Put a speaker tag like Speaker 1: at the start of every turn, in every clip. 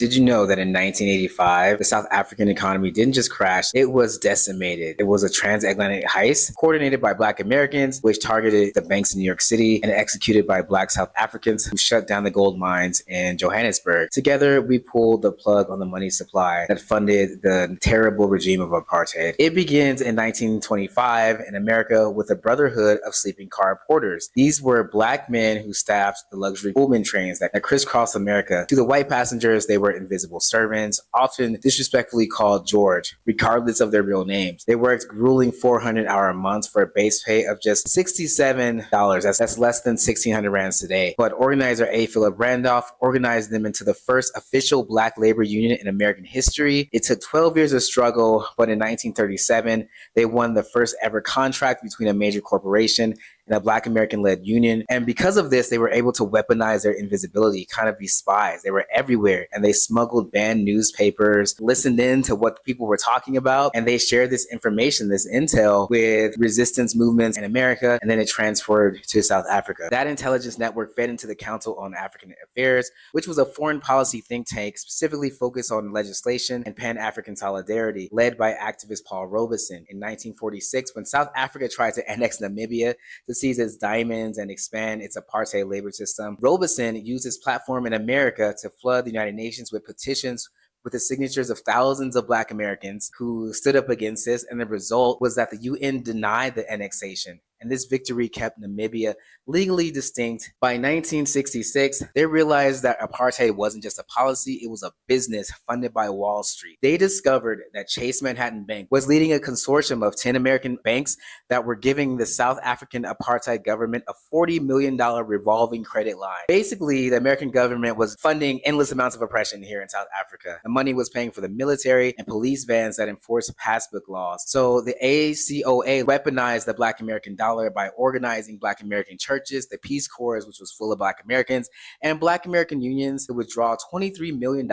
Speaker 1: Did you know that in 1985, the South African economy didn't just crash, it was decimated. It was a transatlantic heist coordinated by Black Americans, which targeted the banks in New York City, and executed by Black South Africans who shut down the gold mines in Johannesburg. Together, we pulled the plug on the money supply that funded the terrible regime of apartheid. It begins in 1925 in America with the Brotherhood of Sleeping Car Porters. These were Black men who staffed the luxury Pullman trains that crisscrossed America. To the white passengers, they were invisible servants, often disrespectfully called George, regardless of their real names. They worked grueling 400-hour months for a base pay of just $67. That's less than 1,600 rands today. But organizer A. Philip Randolph organized them into the first official Black labor union in American history. It took 12 years of struggle, but in 1937, they won the first ever contract between a major corporation and a Black American-led union. And because of this, they were able to weaponize their invisibility, kind of be spies. They were everywhere, and they smuggled banned newspapers, listened in to what people were talking about, and they shared this information, this intel, with resistance movements in America, and then it transferred to South Africa. That intelligence network fed into the Council on African Affairs, which was a foreign policy think tank specifically focused on legislation and Pan-African solidarity, led by activist Paul Robeson. In 1946, when South Africa tried to annex Namibia to seize its diamonds and expand its apartheid labor system, Robeson used his platform in America to flood the United Nations with petitions with the signatures of thousands of Black Americans who stood up against this, and the result was that the UN denied the annexation. And this victory kept Namibia legally distinct. By 1966, they realized that apartheid wasn't just a policy, it was a business funded by Wall Street. They discovered that Chase Manhattan Bank was leading a consortium of 10 American banks that were giving the South African apartheid government a $40 million revolving credit line. Basically, the American government was funding endless amounts of oppression here in South Africa. The money was paying for the military and police vans that enforced passbook laws. So the ACOA weaponized the Black American dollar by organizing Black American churches, the Peace Corps, which was full of Black Americans, and Black American unions to withdraw $23 million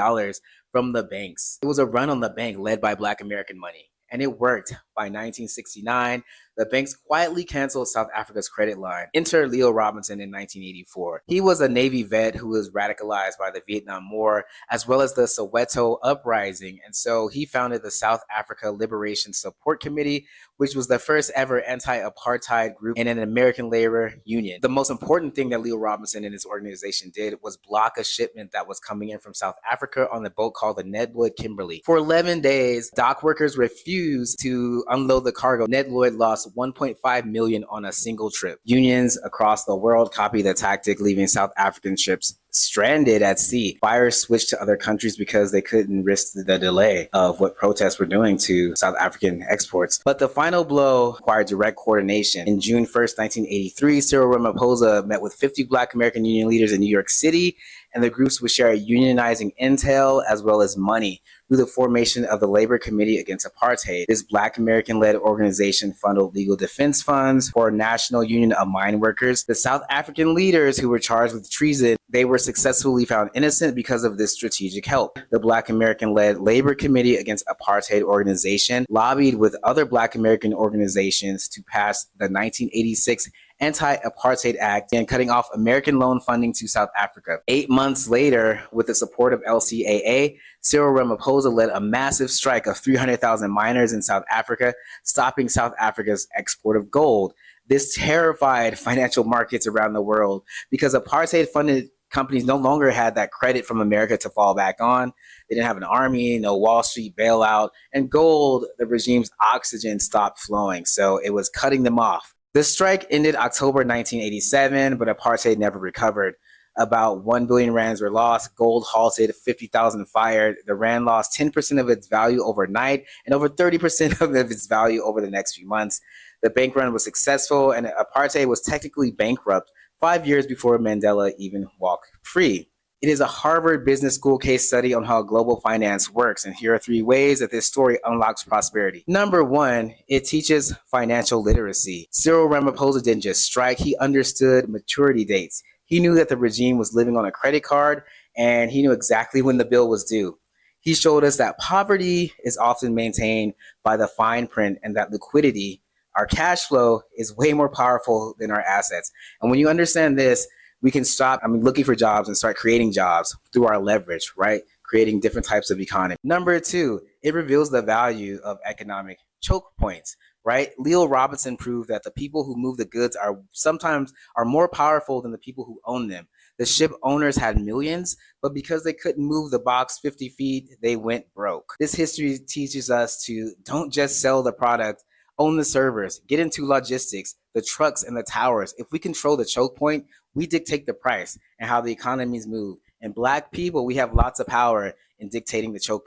Speaker 1: from the banks. It was a run on the bank led by Black American money, and it worked. By 1969, the banks quietly canceled South Africa's credit line. Enter Leo Robinson in 1984. He was a Navy vet who was radicalized by the Vietnam War, as well as the Soweto uprising. And so he founded the South Africa Liberation Support Committee, which was the first ever anti-apartheid group in an American labor union. The most important thing that Leo Robinson and his organization did was block a shipment that was coming in from South Africa on the boat called the Nedlloyd Kimberley. For 11 days, dock workers refused to unload the cargo. Nedlloyd lost $1.5 million on a single trip. Unions across the world copied the tactic, leaving South African ships stranded at sea. Buyers switched to other countries because they couldn't risk the delay of what protests were doing to South African exports. But the final blow required direct coordination. In June 1st, 1983, Cyril Ramaphosa met with 50 Black American union leaders in New York City, and the groups would share unionizing intel as well as money through the formation of the Labor Committee Against Apartheid. This Black American-led organization funded legal defense funds for a national union of mine workers. The South African leaders who were charged with treason, they were successfully found innocent because of this strategic help. The Black American-led Labor Committee Against Apartheid organization lobbied with other Black American organizations to pass the 1986 Anti-Apartheid Act and cutting off American loan funding to South Africa. 8 months later, with the support of LCAA, Cyril Ramaphosa led a massive strike of 300,000 miners in South Africa, stopping South Africa's export of gold. This terrified financial markets around the world because apartheid-funded companies no longer had that credit from America to fall back on. They didn't have an army, no Wall Street bailout, and gold, the regime's oxygen, stopped flowing, so it was cutting them off. The strike ended October 1987, but apartheid never recovered. About 1 billion rands were lost, gold halted, 50,000 fired. The rand lost 10% of its value overnight and over 30% of its value over the next few months. The bank run was successful, and apartheid was technically bankrupt 5 years before Mandela even walked free. It is a Harvard Business School case study on how global finance works, and here are 3 ways that this story unlocks prosperity. Number 1, it teaches financial literacy. Cyril Ramaphosa didn't just strike, he understood maturity dates. He knew that the regime was living on a credit card, and he knew exactly when the bill was due. He showed us that poverty is often maintained by the fine print, and that liquidity, our cash flow, is way more powerful than our assets. And when you understand this, we can stop looking for jobs and start creating jobs through our leverage, right? creating different types of economy. Number two, it reveals the value of economic choke points, right? Leo Robinson proved that the people who move the goods are sometimes more powerful than the people who own them. The ship owners had millions, but because they couldn't move the box 50 feet, they went broke. This history teaches us to don't just sell the product, own the servers, get into logistics, the trucks and the towers. If we control the choke point, we dictate the price and how the economies move. And Black people, we have lots of power in dictating the choke